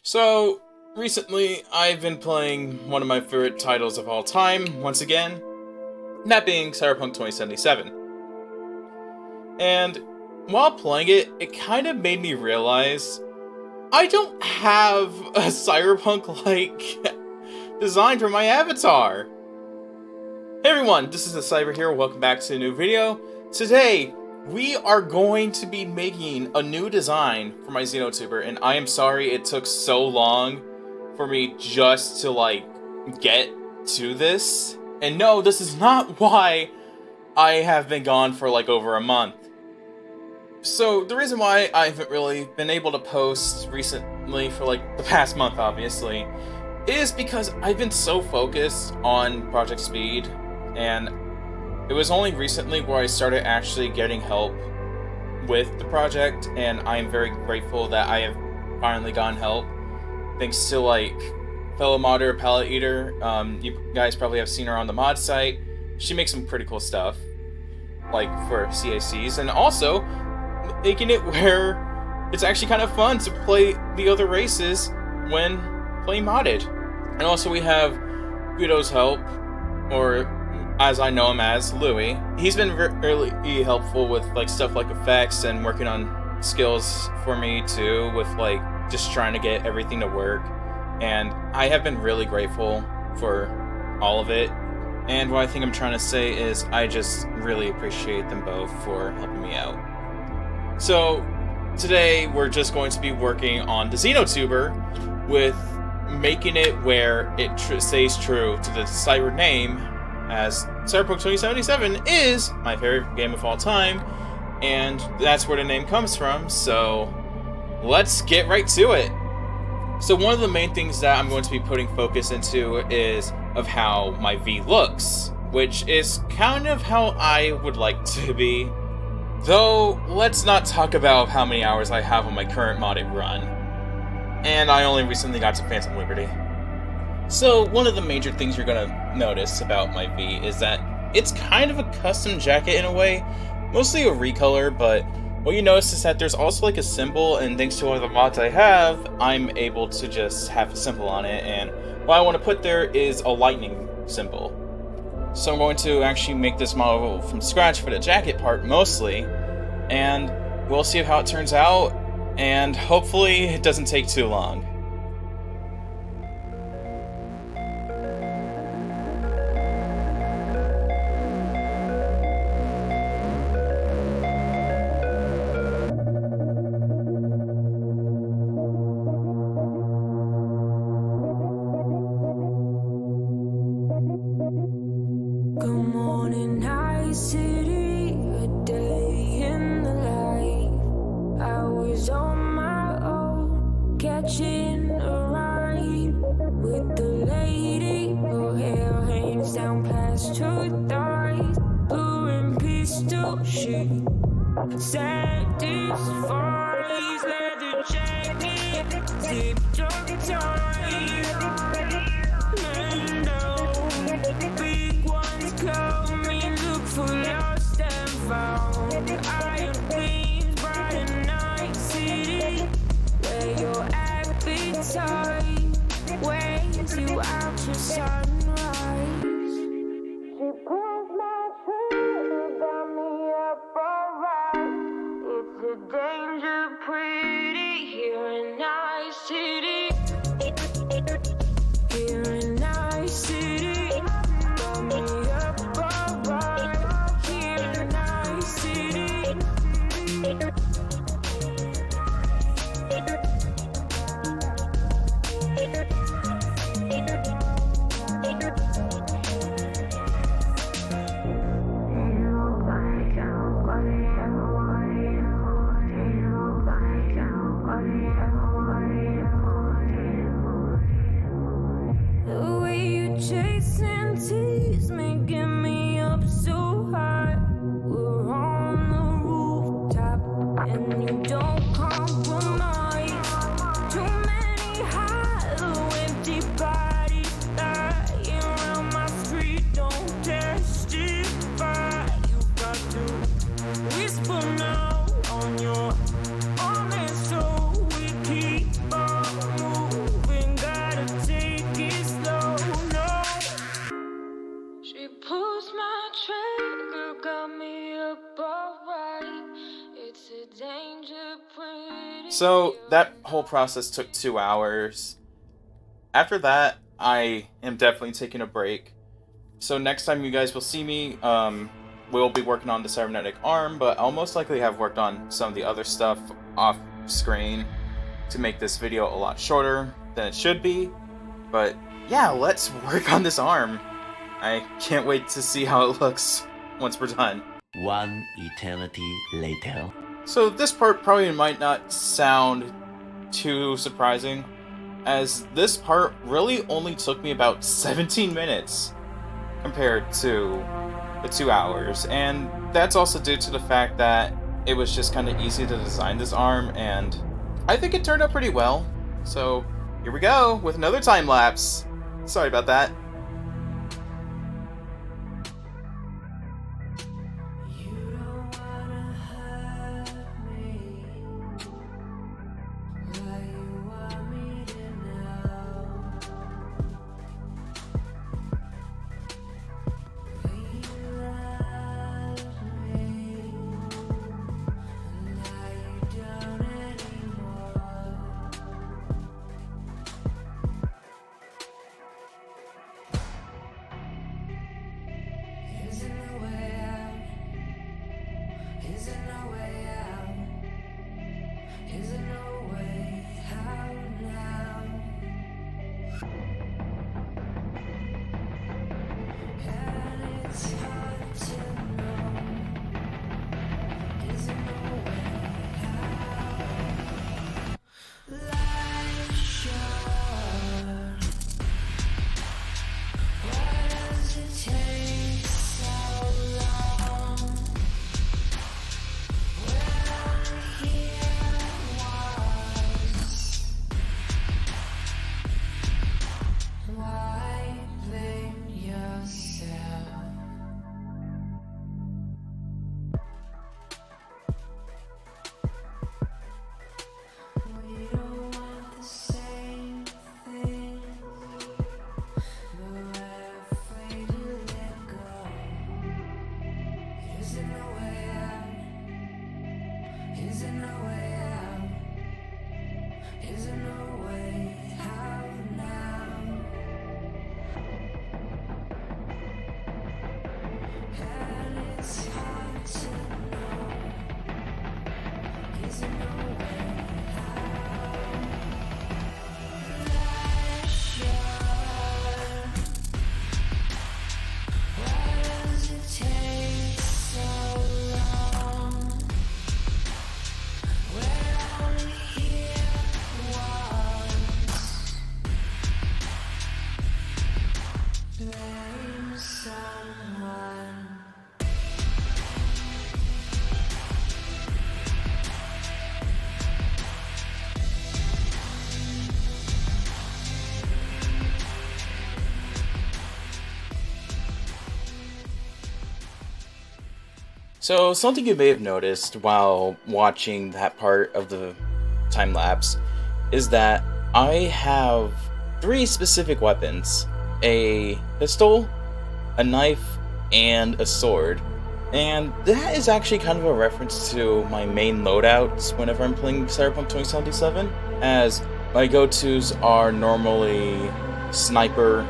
So, recently I've been playing one of my favorite titles of all time, once again, that being Cyberpunk 2077. And while playing it, it kind of made me realize I don't have a cyberpunk-like design for my avatar. Hey everyone, this is the Cyber here, welcome back to a new video. Today, we are going to be making a new design for my Xenotuber, and I am sorry it took so long for me just to, get to this. And no, this is not why I have been gone for, over a month. So, the reason why I haven't really been able to post recently for, the past month, obviously, is because I've been so focused on Project Speed, and it was only recently where I started actually getting help with the project, and I am very grateful that I have finally gotten help. Thanks to, fellow modder Palette Eater. You guys probably have seen her on the mod site. She makes some pretty cool stuff, for CACs, and also making it where it's actually kind of fun to play the other races when playing modded. And also we have Guido's help, or as I know him as, Louis. He's been really helpful with stuff like effects and working on skills for me too, with just trying to get everything to work. And I have been really grateful for all of it. And what I think I'm trying to say is I just really appreciate them both for helping me out. So today we're just going to be working on the Xenotuber with making it where it stays true to the cyber name, as Cyberpunk 2077 is my favorite game of all time, and that's where the name comes from, so let's get right to it. So one of the main things that I'm going to be putting focus into is of how my V looks, which is kind of how I would like to be. Though, let's not talk about how many hours I have on my current modded run. And I only recently got to Phantom Liberty. So, one of the major things you're gonna notice about my V is that it's kind of a custom jacket in a way. Mostly a recolor, but what you notice is that there's also a symbol, and thanks to one of the mods I have, I'm able to just have a symbol on it, and what I want to put there is a lightning symbol. So I'm going to actually make this model from scratch for the jacket part mostly, and we'll see how it turns out, and hopefully it doesn't take too long. Good morning, night city, a day in the life. I was on my own, catching a ride with the lady. Her hair hangs down past her thighs, blue and pistol shit. Satisfies, leather jacket, zipped up tight. Big ones coming, look for lost and found. Iron queens, bright and night city, where your appetite waits you out to sunrise. She pulls my trigger, got me up alright. It's a danger pretty here in night city. Here in night city, got me up alright. Here in night city. So that whole process took 2 hours. After that, I am definitely taking a break. So next time you guys will see me, we'll be working on the cybernetic arm, but I'll most likely have worked on some of the other stuff off screen to make this video a lot shorter than it should be. But yeah, let's work on this arm. I can't wait to see how it looks once we're done. One eternity later. So this part probably might not sound too surprising, as this part really only took me about 17 minutes compared to the 2 hours, and that's also due to the fact that it was just kind of easy to design this arm, and I think it turned out pretty well. So here we go with another time lapse. Sorry about that. So something you may have noticed while watching that part of the time lapse is that I have 3 specific weapons: a pistol, a knife, and a sword. And that is actually kind of a reference to my main loadouts whenever I'm playing Cyberpunk 2077, as my go-tos are normally sniper,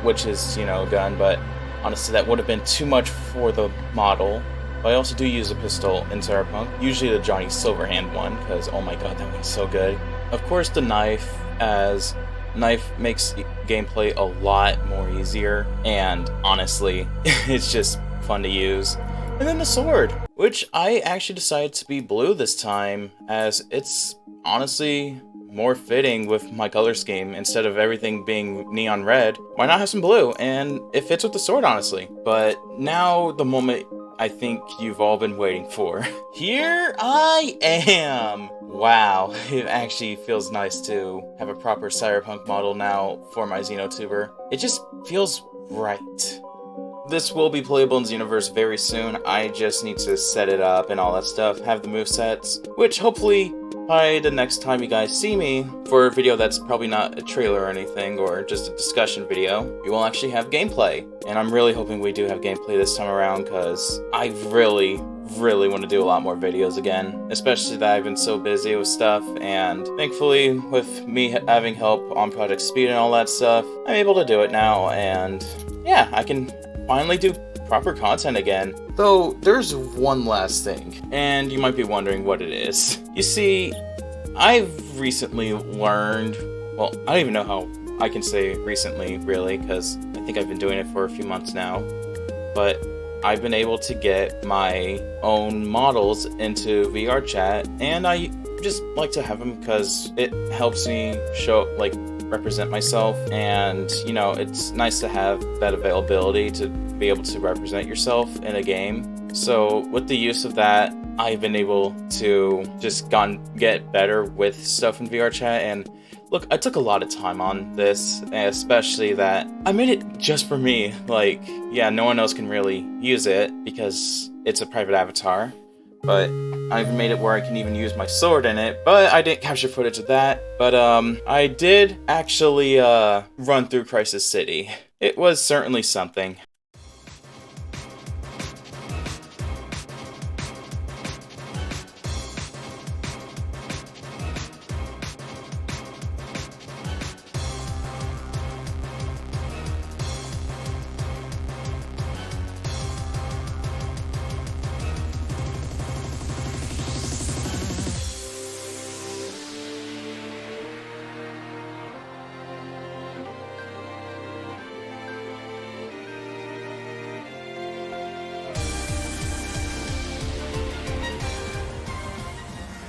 which is, a gun, but honestly that would have been too much for the model. But I also do use a pistol in Cyberpunk, usually the Johnny Silverhand one, because oh my god, that one's so good. Of course the knife, as knife makes gameplay a lot more easier, and honestly, it's just fun to use. And then the sword, which I actually decided to be blue this time, as it's honestly more fitting with my color scheme. Instead of everything being neon red, why not have some blue? And it fits with the sword, honestly. But now the moment I think you've all been waiting for. Here I am! Wow, it actually feels nice to have a proper Cyberpunk model now for my Xenotuber. It just feels right. This will be playable in Xenoverse very soon. I just need to set it up and all that stuff, have the movesets, which hopefully by the next time you guys see me for a video that's probably not a trailer or anything, or just a discussion video, we will actually have gameplay. And I'm really hoping we do have gameplay this time around, because I really, really want to do a lot more videos again, especially that I've been so busy with stuff, and thankfully with me having help on Project Speed and all that stuff, I'm able to do it now, and yeah, I can finally do proper content again. Though, there's one last thing, and you might be wondering what it is. You see, I've recently learned, well, I don't even know how I can say recently, really, because I think I've been doing it for a few months now, but I've been able to get my own models into VR chat, and I just like to have them because it helps me represent myself, and, you know, it's nice to have that availability to be able to represent yourself in a game. So with the use of that, I've been able to just get better with stuff in VR chat, and look, I took a lot of time on this, especially that I made it just for me. Like, yeah, no one else can really use it because it's a private avatar, but I've made it where I can even use my sword in it, but I didn't capture footage of that. But I did actually run through Crisis City. It was certainly something.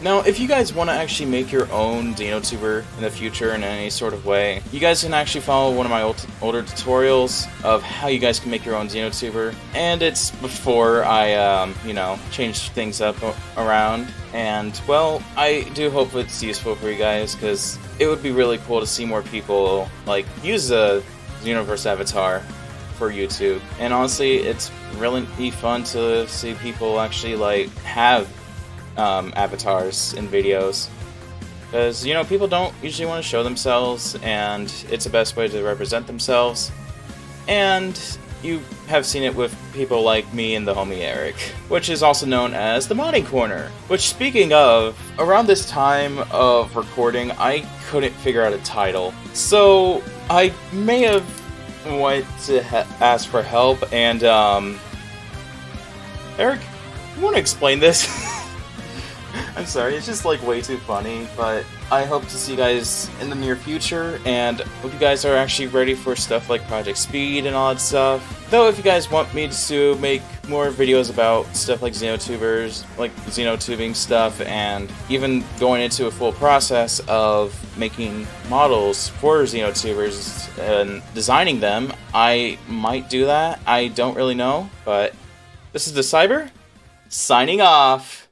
Now, if you guys want to actually make your own Xenotuber in the future in any sort of way, you guys can actually follow one of my older tutorials of how you guys can make your own Xenotuber, and it's before I, you know, change things up around, and, well, I do hope it's useful for you guys, because it would be really cool to see more people, like, use a Xenoverse avatar for YouTube, and honestly, it's really fun to see people actually, like, have avatars in videos, because, you know, people don't usually want to show themselves, and it's the best way to represent themselves. And you have seen it with people like me and the homie Eric, which is also known as the Modding Corner. Which, speaking of, around this time of recording, I couldn't figure out a title, so I may have went to ask for help, and Eric, you want to explain this? I'm sorry, it's just like way too funny, but I hope to see you guys in the near future, and hope you guys are actually ready for stuff like Project Speed and all that stuff. Though if you guys want me to make more videos about stuff like Xenotubers, like Xenotubing stuff, and even going into a full process of making models for Xenotubers and designing them, I might do that. I don't really know, but this is the Cyber, signing off.